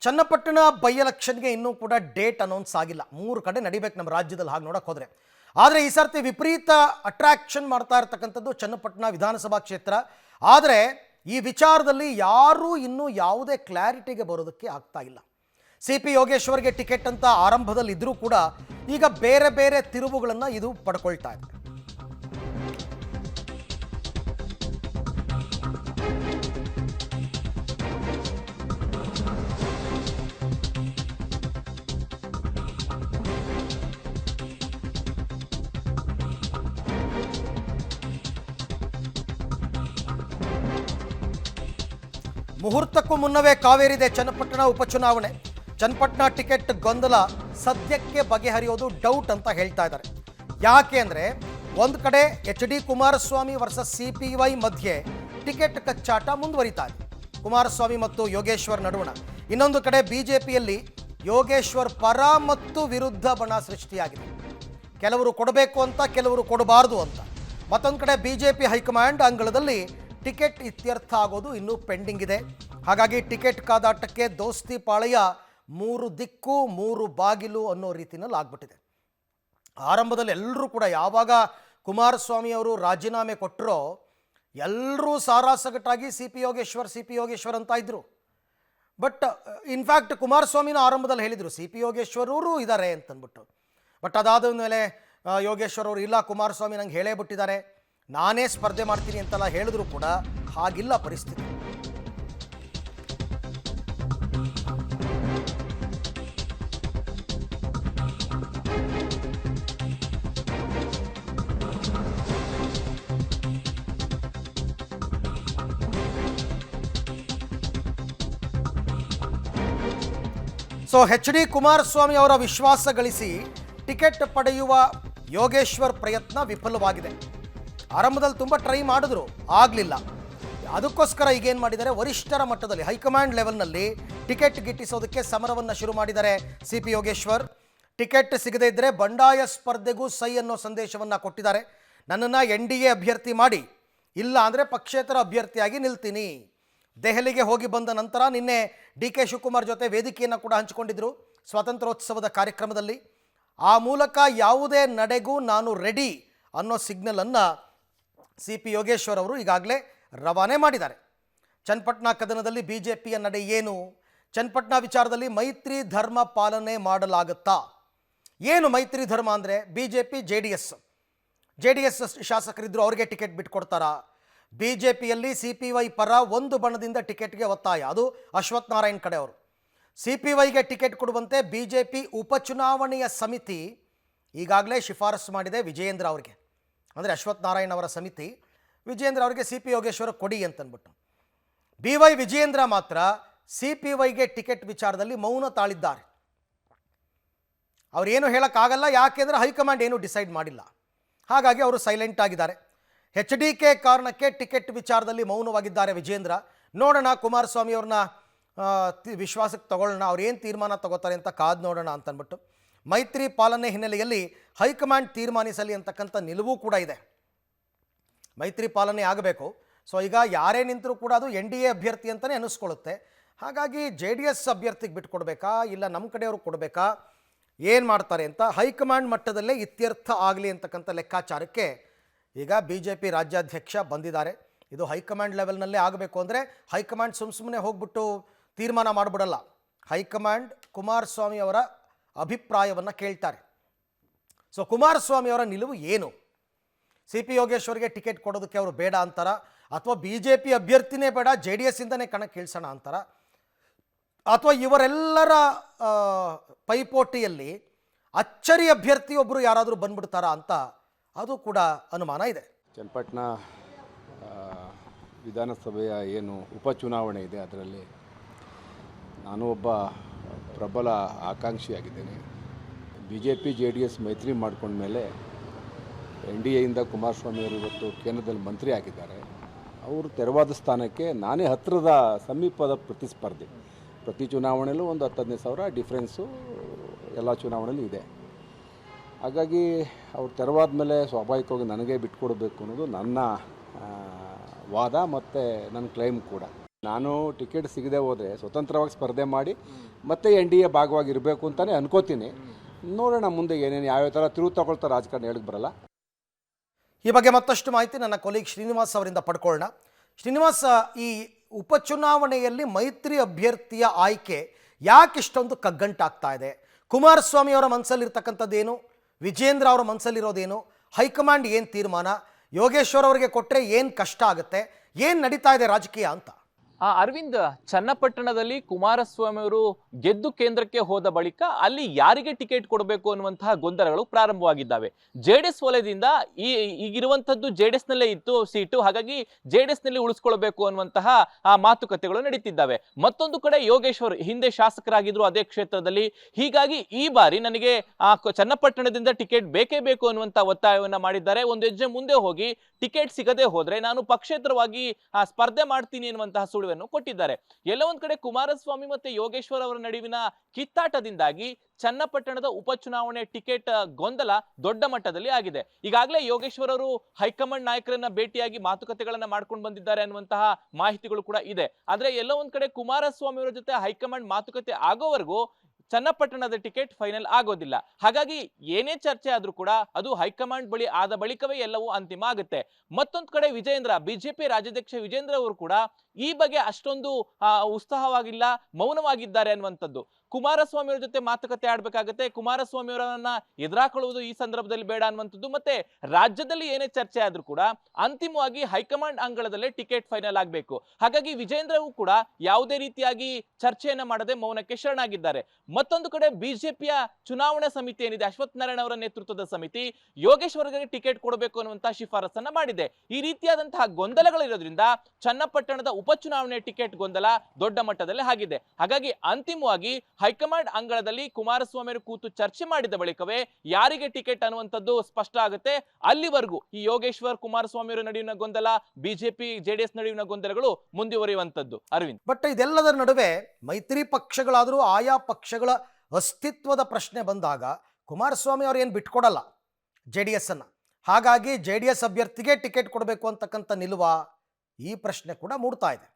Channapatna by ಎಲೆಕ್ಷನ್ಗೆ ಇನ್ನೂ ಕೂಡ ಡೇಟ್ ಅನೌನ್ಸ್ ಆಗಿಲ್ಲ. 3 ಕಡೆ ನಡಿಬೇಕು ನಮ್ಮ ರಾಜ್ಯದಲ್ಲಿ ಹಾಗೆ ನೋಡಕ್ಕೆ ಹೋದರೆ. ಆದರೆ ಈ ಸರ್ತಿ ವಿಪರೀತ ಅಟ್ರಾಕ್ಷನ್ ಮಾಡ್ತಾ ಇರತಕ್ಕಂಥದ್ದು ಚನ್ನಪಟ್ಟಣ ವಿಧಾನಸಭಾ ಕ್ಷೇತ್ರ. ಆದರೆ ಈ ವಿಚಾರದಲ್ಲಿ ಯಾರೂ ಇನ್ನೂ ಯಾವುದೇ ಕ್ಲಾರಿಟಿಗೆ ಬರೋದಕ್ಕೆ ಆಗ್ತಾ ಇಲ್ಲ. CP ಯೋಗೇಶ್ವರ್ಗೆ ಟಿಕೆಟ್ ಅಂತ ಆರಂಭದಲ್ಲಿ ಇದ್ರೂ ಕೂಡ ಈಗ ಬೇರೆ ಬೇರೆ ತಿರುವುಗಳನ್ನು ಇದು ಪಡ್ಕೊಳ್ತಾ ಇದೆ. ಮುಹೂರ್ತಕ್ಕೂ ಮುನ್ನವೇ ಕಾವೇರಿದೆ ಚನ್ನಪಟ್ಟಣ ಉಪಚುನಾವಣೆ. ಚನ್ನಪಟ್ಟಣ ಟಿಕೆಟ್ ಗೊಂದಲ ಸದ್ಯಕ್ಕೆ ಬಗೆಹರಿಯೋದು ಡೌಟ್ ಅಂತ ಹೇಳ್ತಾ ಇದ್ದಾರೆ. ಯಾಕೆ ಅಂದರೆ ಒಂದು ಕಡೆ HD ಕುಮಾರಸ್ವಾಮಿ ವರ್ಸಸ್ CPY ಮಧ್ಯೆ ಟಿಕೆಟ್ ಕಚ್ಚಾಟ ಮುಂದುವರಿತಾ ಇದೆ, ಕುಮಾರಸ್ವಾಮಿ ಮತ್ತು ಯೋಗೇಶ್ವರ್ ನಡುವಣ. ಇನ್ನೊಂದು ಕಡೆ BJPಯಲ್ಲಿ ಯೋಗೇಶ್ವರ್ ಪರ ಮತ್ತು ವಿರುದ್ಧ ಬಣ ಸೃಷ್ಟಿಯಾಗಿದೆ. ಕೆಲವರು ಕೊಡಬೇಕು ಅಂತ, ಕೆಲವರು ಕೊಡಬಾರ್ದು ಅಂತ. ಮತ್ತೊಂದು ಕಡೆ BJP ಹೈಕಮಾಂಡ್ ಅಂಗಳದಲ್ಲಿ ಟಿಕೆಟ್ ಇತ್ಯರ್ಥ ಆಗೋದು ಇನ್ನೂ ಪೆಂಡಿಂಗ್ ಇದೆ. ಹಾಗಾಗಿ ಟಿಕೆಟ್ ಕಾದಾಟಕ್ಕೆ ದೋಸ್ತಿ ಪಾಳೆಯ 3 ದಿಕ್ಕು 3 ಬಾಗಿಲು ಅನ್ನೋ ರೀತಿಯಲ್ಲಿ ಆಗ್ಬಿಟ್ಟಿದೆ. ಆರಂಭದಲ್ಲಿ ಎಲ್ಲರೂ ಕೂಡ ಯಾವಾಗ ಕುಮಾರಸ್ವಾಮಿ ಅವರು ರಾಜೀನಾಮೆ ಕೊಟ್ಟರೋ ಎಲ್ಲರೂ ಸಾರಾಸಗಟಾಗಿ CP ಯೋಗೇಶ್ವರ್ ಅಂತ ಇದ್ರು. ಬಟ್ ಇನ್ಫ್ಯಾಕ್ಟ್ ಕುಮಾರಸ್ವಾಮಿನ ಆರಂಭದಲ್ಲಿ ಹೇಳಿದರು CP ಯೋಗೇಶ್ವರ್ ಅವರು ಇದ್ದಾರೆ ಅಂತಂದ್ಬಿಟ್ಟು. ಬಟ್ ಅದಾದ ಮೇಲೆ ಯೋಗೇಶ್ವರ್ ಅವರು ಇಲ್ಲ, ಕುಮಾರಸ್ವಾಮಿ ನಂಗೆ ಹೇಳೇ ಬಿಟ್ಟಿದ್ದಾರೆ, ನಾನೇ ಸ್ಪರ್ಧೆ ಮಾಡ್ತೀನಿ ಅಂತೆಲ್ಲ ಹೇಳಿದ್ರು ಕೂಡ ಹಾಗಿಲ್ಲ ಪರಿಸ್ಥಿತಿ. ಸೊ HD ಕುಮಾರಸ್ವಾಮಿ ಅವರ ವಿಶ್ವಾಸ ಗಳಿಸಿ ಟಿಕೆಟ್ ಪಡೆಯುವ ಯೋಗೇಶ್ವರ್ ಪ್ರಯತ್ನ ವಿಫಲವಾಗಿದೆ. ಆರಂಭದಲ್ಲಿ ತುಂಬ ಟ್ರೈ ಮಾಡಿದ್ರು, ಆಗಲಿಲ್ಲ. ಅದಕ್ಕೋಸ್ಕರ ಈಗೇನು ಮಾಡಿದ್ದಾರೆ, ವರಿಷ್ಠರ ಮಟ್ಟದಲ್ಲಿ ಹೈಕಮಾಂಡ್ ಲೆವೆಲ್ನಲ್ಲಿ ಟಿಕೆಟ್ ಗಿಟ್ಟಿಸೋದಕ್ಕೆ ಸಮರವನ್ನು ಶುರು ಮಾಡಿದ್ದಾರೆ CP ಯೋಗೇಶ್ವರ್. ಟಿಕೆಟ್ ಸಿಗದೇ ಇದ್ದರೆ ಬಂಡಾಯ ಸ್ಪರ್ಧೆಗೂ ಸೈ ಅನ್ನೋ ಸಂದೇಶವನ್ನು ಕೊಟ್ಟಿದ್ದಾರೆ. ನನ್ನನ್ನು NDA ಅಭ್ಯರ್ಥಿ ಮಾಡಿ, ಇಲ್ಲ ಅಂದರೆ ಪಕ್ಷೇತರ ಅಭ್ಯರ್ಥಿಯಾಗಿ ನಿಲ್ತೀನಿ. ದೆಹಲಿಗೆ ಹೋಗಿ ಬಂದ ನಂತರ ನಿನ್ನೆ DK ಶಿವಕುಮಾರ್ ಜೊತೆ ವೇದಿಕೆಯನ್ನು ಕೂಡ ಹಂಚಿಕೊಂಡಿದ್ದರು ಸ್ವಾತಂತ್ರ್ಯೋತ್ಸವದ ಕಾರ್ಯಕ್ರಮದಲ್ಲಿ. ಆ ಮೂಲಕ ಯಾವುದೇ ನಡೆಗೂ ನಾನು ರೆಡಿ ಅನ್ನೋ ಸಿಗ್ನಲನ್ನು CP ಯೋಗೇಶ್ವರ್ ಅವರು ಈಗಾಗಲೇ ರವಾನೆ ಮಾಡಿದ್ದಾರೆ. ಚನ್ನಪಟ್ಟಣ ಕದನದಲ್ಲಿ BJPಯ ನಡೆ ಏನು, ಚನ್ನಪಟ್ಟಣ ವಿಚಾರದಲ್ಲಿ ಮೈತ್ರಿ ಧರ್ಮ ಪಾಲನೆ ಮಾಡಲಾಗುತ್ತಾ, ಏನು ಮೈತ್ರಿ ಧರ್ಮ ಅಂದರೆ BJP JDS ಶಾಸಕರಿದ್ದರು, ಅವರಿಗೆ ಟಿಕೆಟ್ ಬಿಟ್ಕೊಡ್ತಾರಾ? BJPಯಲ್ಲಿ CPY ಪರ ಒಂದು ಬಣದಿಂದ ಟಿಕೆಟ್ಗೆ ಒತ್ತಾಯ, ಅದು ಅಶ್ವಥ್ ನಾರಾಯಣ್ ಕಡೆ ಅವರು. CPYಗೆ ಟಿಕೆಟ್ ಕೊಡುವಂತೆ BJP ಉಪಚುನಾವಣೆಯ ಸಮಿತಿ ಈಗಾಗಲೇ ಶಿಫಾರಸು ಮಾಡಿದೆ ವಿಜಯೇಂದ್ರ ಅವರಿಗೆ. ಅಂದರೆ ಅಶ್ವಥ್ ನಾರಾಯಣ್ ಅವರ ಸಮಿತಿ ವಿಜಯೇಂದ್ರ ಅವರಿಗೆ CP ಯೋಗೇಶ್ವರ ಕೊಡಿ ಅಂತಂದ್ಬಿಟ್ಟು. BY ವಿಜಯೇಂದ್ರ ಮಾತ್ರ CPYಗೆ ಟಿಕೆಟ್ ವಿಚಾರದಲ್ಲಿ ಮೌನ ತಾಳಿದ್ದಾರೆ. ಅವರೇನು ಹೇಳೋಕ್ಕಾಗಲ್ಲ, ಯಾಕೆಂದರೆ ಹೈಕಮಾಂಡ್ ಏನು ಡಿಸೈಡ್ ಮಾಡಿಲ್ಲ. ಹಾಗಾಗಿ ಅವರು ಸೈಲೆಂಟ್ ಆಗಿದ್ದಾರೆ. HDK ಕಾರಣಕ್ಕೆ ಟಿಕೆಟ್ ವಿಚಾರದಲ್ಲಿ ಮೌನವಾಗಿದ್ದಾರೆ ವಿಜಯೇಂದ್ರ. ನೋಡೋಣ ಕುಮಾರಸ್ವಾಮಿ ಅವ್ರನ್ನ ವಿಶ್ವಾಸಕ್ಕೆ ತಗೊಳ್ಳೋಣ, ಅವ್ರು ಏನು ತೀರ್ಮಾನ ತಗೋತಾರೆ ಅಂತ ಕಾದು ನೋಡೋಣ ಅಂತಂದ್ಬಿಟ್ಟು. ಮೈತ್ರಿ ಪಾಲನೆ ಹಿನ್ನೆಲೆಯಲ್ಲಿ ಹೈಕಮಾಂಡ್ ತೀರ್ಮಾನಿಸಲಿ ಅಂತಕ್ಕಂಥ ನಿಲುವು ಕೂಡ ಇದೆ. ಮೈತ್ರಿ ಪಾಲನೆ ಆಗಬೇಕು. ಸೊ ಈಗ ಯಾರೇ ನಿಂತರೂ ಕೂಡ ಅದು NDA ಅಭ್ಯರ್ಥಿ ಅಂತಲೇ ಅನ್ನಿಸ್ಕೊಳ್ಳುತ್ತೆ. ಹಾಗಾಗಿ JDS ಅಭ್ಯರ್ಥಿಗೆ ಬಿಟ್ಕೊಡ್ಬೇಕಾ, ಇಲ್ಲ ನಮ್ಮ ಕಡೆಯವರು ಕೊಡಬೇಕಾ, ಏನು ಮಾಡ್ತಾರೆ ಅಂತ ಹೈಕಮಾಂಡ್ ಮಟ್ಟದಲ್ಲೇ ಇತ್ಯರ್ಥ ಆಗಲಿ ಅಂತಕ್ಕಂಥ ಲೆಕ್ಕಾಚಾರಕ್ಕೆ ಈಗ BJP ರಾಜ್ಯಾಧ್ಯಕ್ಷ ಬಂದಿದ್ದಾರೆ. ಇದು ಹೈಕಮಾಂಡ್ ಲೆವೆಲ್ನಲ್ಲೇ ಆಗಬೇಕು ಅಂದರೆ ಹೈಕಮಾಂಡ್ ಸುಮ್ಮನೆ ಹೋಗ್ಬಿಟ್ಟು ತೀರ್ಮಾನ ಮಾಡಿಬಿಡಲ್ಲ. ಹೈಕಮಾಂಡ್ ಕುಮಾರಸ್ವಾಮಿ ಅವರ ಅಭಿಪ್ರಾಯವನ್ನು ಕೇಳ್ತಾರೆ. ಸೊ ಕುಮಾರಸ್ವಾಮಿ ಅವರ ನಿಲುವು ಏನು? CP ಯೋಗೇಶ್ವರ್ಗೆ ಟಿಕೆಟ್ ಕೊಡೋದಕ್ಕೆ ಅವರು ಬೇಡ ಅಂತಾರ, ಅಥವಾ BJP ಅಭ್ಯರ್ಥಿನೇ ಬೇಡ JDS ಇಂದನೇ ಕಣಕ್ಕೆ ಇಳಿಸೋಣ ಅಂತಾರ, ಅಥವಾ ಇವರೆಲ್ಲರ ಪೈಪೋಟಿಯಲ್ಲಿ ಅಚ್ಚರಿ ಅಭ್ಯರ್ಥಿಯೊಬ್ಬರು ಯಾರಾದರೂ ಬಂದ್ಬಿಡ್ತಾರಾ ಅಂತ ಅದು ಕೂಡ ಅನುಮಾನ ಇದೆ. ಚನ್ನಪಟ್ಟಣ ವಿಧಾನಸಭೆಯ ಏನು ಉಪಚುನಾವಣೆ ಇದೆ, ಅದರಲ್ಲಿ ನಾನು ಒಬ್ಬ ಪ್ರಬಲ ಆಕಾಂಕ್ಷಿಯಾಗಿದ್ದೇನೆ. BJP JDS ಮೈತ್ರಿ ಮಾಡ್ಕೊಂಡ್ಮೇಲೆ NDAಯಿಂದ ಕುಮಾರಸ್ವಾಮಿ ಅವರು ಇವತ್ತು ಕೇಂದ್ರದಲ್ಲಿ ಮಂತ್ರಿ ಆಗಿದ್ದಾರೆ. ಅವರು ತೆರವಾದ ಸ್ಥಾನಕ್ಕೆ ನಾನೇ ಹತ್ತಿರದ ಸಮೀಪದ ಪ್ರತಿಸ್ಪರ್ಧಿ. ಪ್ರತಿ ಚುನಾವಣೆಯಲ್ಲೂ ಒಂದು 10-15 ಸಾವಿರ ಡಿಫ್ರೆನ್ಸು ಎಲ್ಲ ಚುನಾವಣೆಯಲ್ಲೂ ಇದೆ. ಹಾಗಾಗಿ ಅವ್ರು ತೆರವಾದ ಮೇಲೆ ಸ್ವಾಭಾವಿಕವಾಗಿ ನನಗೆ ಬಿಟ್ಕೊಡ್ಬೇಕು ಅನ್ನೋದು ನನ್ನ ವಾದ ಮತ್ತು ನನ್ನ ಕ್ಲೈಮ್ ಕೂಡ. ನಾನು ಟಿಕೆಟ್ ಸಿಗದೆ ಹೋದರೆ ಸ್ವತಂತ್ರವಾಗಿ ಸ್ಪರ್ಧೆ ಮಾಡಿ ಮತ್ತೆ NDA ಭಾಗವಾಗಿರಬೇಕು ಅಂತಲೇ ಅನ್ಕೋತೀನಿ. ನೋಡೋಣ ಮುಂದೆ ಏನೇನು ಯಾವ್ಯಾವ ಥರ ತಿರುವು ತಗೊಳ್ತಾ ರಾಜಕಾರಣ ಹೇಳಕ್ಕೆ ಬರಲ್ಲ. ಈ ಬಗ್ಗೆ ಮತ್ತಷ್ಟು ಮಾಹಿತಿ ನನ್ನ ಕೊಲೀಗ್ ಶ್ರೀನಿವಾಸ್ ಅವರಿಂದ ಪಡ್ಕೊಳ್ಳೋಣ. ಶ್ರೀನಿವಾಸ್, ಈ ಉಪಚುನಾವಣೆಯಲ್ಲಿ ಮೈತ್ರಿ ಅಭ್ಯರ್ಥಿಯ ಆಯ್ಕೆ ಯಾಕೆ ಇಷ್ಟೊಂದು ಕಗ್ಗಂಟಾಗ್ತಾ ಇದೆ? ಕುಮಾರಸ್ವಾಮಿ ಅವರ ಮನಸ್ಸಲ್ಲಿರ್ತಕ್ಕಂಥದ್ದೇನು, ವಿಜೇಂದ್ರ ಅವರ ಮನಸ್ಸಲ್ಲಿರೋದೇನು, ಹೈಕಮಾಂಡ್ ಏನು ತೀರ್ಮಾನ, ಯೋಗೇಶ್ವರ್ ಅವರಿಗೆ ಕೊಟ್ಟರೆ ಏನು ಕಷ್ಟ ಆಗುತ್ತೆ, ಏನು ನಡೀತಾ ಇದೆ ರಾಜಕೀಯ ಅಂತ? ಅರವಿಂದ್, ಚನ್ನಪಟ್ಟಣದಲ್ಲಿ ಕುಮಾರಸ್ವಾಮಿ ಅವರು ಗೆದ್ದು ಕೇಂದ್ರಕ್ಕೆ ಹೋದ ಬಳಿಕ ಅಲ್ಲಿ ಯಾರಿಗೆ ಟಿಕೆಟ್ ಕೊಡಬೇಕು ಅನ್ನುವಂತಹ ಗೊಂದಲಗಳು ಪ್ರಾರಂಭವಾಗಿದ್ದಾವೆ. ಜೆಡಿಎಸ್ ವಲಯದಿಂದ ಈಗಿರುವಂತದ್ದು ಜೆಡಿಎಸ್ ನಲ್ಲೇ ಇತ್ತು ಸೀಟು, ಹಾಗಾಗಿ ಜೆಡಿಎಸ್ ನಲ್ಲಿ ಉಳಿಸ್ಕೊಳ್ಬೇಕು ಅನ್ನುವಂತಹ ಮಾತುಕತೆಗಳು ನಡೀತಿದ್ದಾವೆ. ಮತ್ತೊಂದು ಕಡೆ ಯೋಗೇಶ್ವರ್ ಹಿಂದೆ ಶಾಸಕರಾಗಿದ್ರು ಅದೇ ಕ್ಷೇತ್ರದಲ್ಲಿ, ಹೀಗಾಗಿ ಈ ಬಾರಿ ನನಗೆ ಚನ್ನಪಟ್ಟಣದಿಂದ ಟಿಕೆಟ್ ಬೇಕೇ ಬೇಕು ಅನ್ನುವಂತ ಒತ್ತಾಯವನ್ನ ಮಾಡಿದ್ದಾರೆ. ಒಂದು ಹೆಜ್ಜೆ ಮುಂದೆ ಹೋಗಿ ಟಿಕೆಟ್ ಸಿಗದೆ ಹೋದ್ರೆ ನಾನು ಪಕ್ಷೇತರವಾಗಿ ಸ್ಪರ್ಧೆ ಮಾಡ್ತೀನಿ ಎನ್ನುವಂತಹ ಸುಳಿವನ್ನು ಕೊಟ್ಟಿದ್ದಾರೆ. ಎಲ್ಲ ಒಂದ್ ಕಡೆ ಕುಮಾರಸ್ವಾಮಿ ಮತ್ತೆ ಯೋಗೇಶ್ವರ್ ಅವರ ನಡುವಿನ ಕಿತ್ತಾಟದಿಂದಾಗಿ ಚನ್ನಪಟ್ಟಣದ ಉಪಚುನಾವಣೆ ಟಿಕೆಟ್ ಗೊಂದಲ ದೊಡ್ಡ ಮಟ್ಟದಲ್ಲಿ ಆಗಿದೆ. ಈಗಾಗಲೇ ಯೋಗೇಶ್ವರ್ ಅವರು ಹೈಕಮಾಂಡ್ ನಾಯಕರನ್ನ ಭೇಟಿಯಾಗಿ ಮಾತುಕತೆಗಳನ್ನ ಮಾಡ್ಕೊಂಡು ಬಂದಿದ್ದಾರೆ ಅನ್ನುವಂತಹ ಮಾಹಿತಿಗಳು ಕೂಡ ಇದೆ. ಆದ್ರೆ ಎಲ್ಲ ಒಂದ್ ಕಡೆ ಕುಮಾರಸ್ವಾಮಿ ಅವರ ಜೊತೆ ಹೈಕಮಾಂಡ್ ಮಾತುಕತೆ ಆಗೋವರೆಗೂ ಚನ್ನಪಟ್ಟಣದ ಟಿಕೆಟ್ ಫೈನಲ್ ಆಗೋದಿಲ್ಲ. ಹಾಗಾಗಿ ಏನೇ ಚರ್ಚೆ ಆದ್ರೂ ಕೂಡ ಅದು ಹೈಕಮಾಂಡ್ ಬಳಿ ಆದ ಬಳಿಕವೇ ಎಲ್ಲವೂ ಅಂತಿಮ ಆಗುತ್ತೆ. ಮತ್ತೊಂದು ಕಡೆ ವಿಜೇಂದ್ರ, ಬಿಜೆಪಿ ರಾಜ್ಯಾಧ್ಯಕ್ಷ ವಿಜೇಂದ್ರ ಅವರು ಕೂಡ ಈ ಬಗ್ಗೆ ಅಷ್ಟೊಂದು ಉತ್ಸಾಹವಾಗಿಲ್ಲ, ಮೌನವಾಗಿದ್ದಾರೆ ಅನ್ನುವಂಥದ್ದು. ಕುಮಾರಸ್ವಾಮಿ ಅವರ ಜೊತೆ ಮಾತುಕತೆ ಆಡ್ಬೇಕಾಗತ್ತೆ, ಕುಮಾರಸ್ವಾಮಿ ಅವರನ್ನ ಎದುರಾಕೊಳ್ಳುವುದು ಈ ಸಂದರ್ಭದಲ್ಲಿ ಬೇಡ ಅನ್ನುವಂಥದ್ದು. ಮತ್ತೆ ರಾಜ್ಯದಲ್ಲಿ ಏನೇ ಚರ್ಚೆ ಆದ್ರೂ ಕೂಡ ಅಂತಿಮವಾಗಿ ಹೈಕಮಾಂಡ್ ಅಂಗಳದಲ್ಲೇ ಟಿಕೆಟ್ ಫೈನಲ್ ಆಗಬೇಕು. ಹಾಗಾಗಿ ವಿಜೇಂದ್ರವು ಕೂಡ ಯಾವುದೇ ರೀತಿಯಾಗಿ ಚರ್ಚೆಯನ್ನ ಮಾಡದೆ ಮೌನಕ್ಕೆ ಶರಣಾಗಿದ್ದಾರೆ. ಮತ್ತೊಂದು ಕಡೆ ಬಿಜೆಪಿಯ ಚುನಾವಣಾ ಸಮಿತಿ ಏನಿದೆ, ಅಶ್ವಥ್ ನಾರಾಯಣ ಅವರ ನೇತೃತ್ವದ ಸಮಿತಿ ಯೋಗೇಶ್ವರ್ಗೆ ಟಿಕೆಟ್ ಕೊಡಬೇಕು ಅನ್ನುವಂತಹ ಶಿಫಾರಸನ್ನ ಮಾಡಿದೆ. ಈ ರೀತಿಯಾದಂತಹ ಗೊಂದಲಗಳಿರೋದ್ರಿಂದ ಚನ್ನಪಟ್ಟಣದ ಉಪಚುನಾವಣೆ ಟಿಕೆಟ್ ಗೊಂದಲ ದೊಡ್ಡ ಮಟ್ಟದಲ್ಲಿ ಆಗಿದೆ. ಹಾಗಾಗಿ ಅಂತಿಮವಾಗಿ ಹೈಕಮಾಂಡ್ ಅಂಗಳದಲ್ಲಿ ಕುಮಾರಸ್ವಾಮಿ ಅವರು ಕೂತು ಚರ್ಚೆ ಮಾಡಿದ ಬಳಿಕವೇ ಯಾರಿಗೆ ಟಿಕೆಟ್ ಅನ್ನುವಂಥದ್ದು ಸ್ಪಷ್ಟ ಆಗುತ್ತೆ. ಅಲ್ಲಿವರೆಗೂ ಈ ಯೋಗೇಶ್ವರ್ ಕುಮಾರಸ್ವಾಮಿ ಅವರ ನಡುವಿನ ಗೊಂದಲ, ಬಿಜೆಪಿ ಜೆಡಿಎಸ್ ನಡುವಿನ ಗೊಂದಲಗಳು ಮುಂದುವರಿಯುವಂತದ್ದು. ಅರವಿಂದ್, ಬಟ್ ಇದೆಲ್ಲದರ ನಡುವೆ ಮೈತ್ರಿ ಪಕ್ಷಗಳಾದರೂ ಆಯಾ ಪಕ್ಷಗಳ ಅಸ್ತಿತ್ವದ ಪ್ರಶ್ನೆ ಬಂದಾಗ ಕುಮಾರಸ್ವಾಮಿ ಅವರು ಏನು ಬಿಟ್ಕೊಡಲ್ಲ JDS ಅನ್ನ. ಹಾಗಾಗಿ JDS ಅಭ್ಯರ್ಥಿಗೆ ಟಿಕೆಟ್ ಕೊಡಬೇಕು ಅಂತಕ್ಕಂಥ ನಿಲುವ, ಈ ಪ್ರಶ್ನೆ ಕೂಡ ಮೂಡ್ತಾ ಇದೆ.